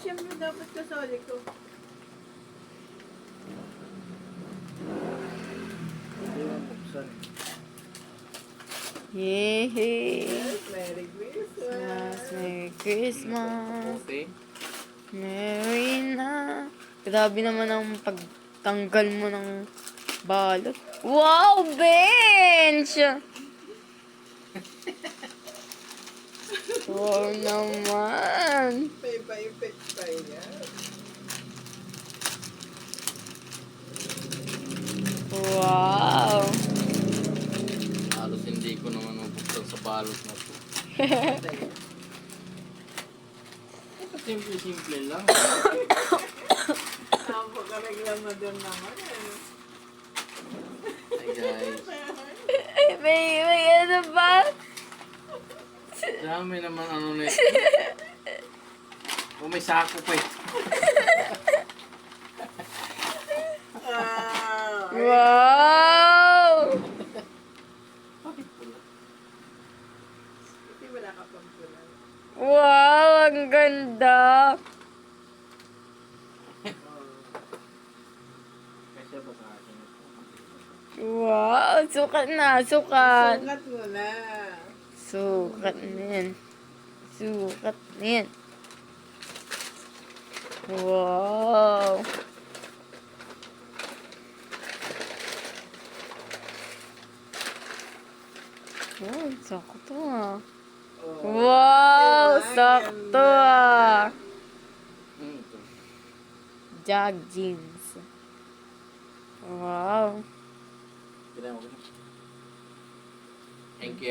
Siyempre dapat kasali ko. Hindi mo buksan. Yay! Yes, Merry Christmas. Merry Christmas! Okay. Merry na! Grabe naman ang pagtanggal mo ng balot. Wow, bench! Wow naman! May pa-effect pa yan. Wow! Halos hindi ko naman mabuksan sa balot na to. Ito simple-simple lang. Napaka-reklamador naman. Hi guys. May ano ba? Dami naman ano na ito. Oh, may sako pa ito. Wow! Bakit pula? Kasi wala ka pang pulang. Wow, ang ganda! Kasi ba sa akin ito? Wow, sukat na, sukat! Sukat mo na. Sukat na yan. Sukat na yan. Wow! Oh, sakto ah. Wow, sakto ah. Ito. Jag jeans. Wow. Tira mo. Thank you.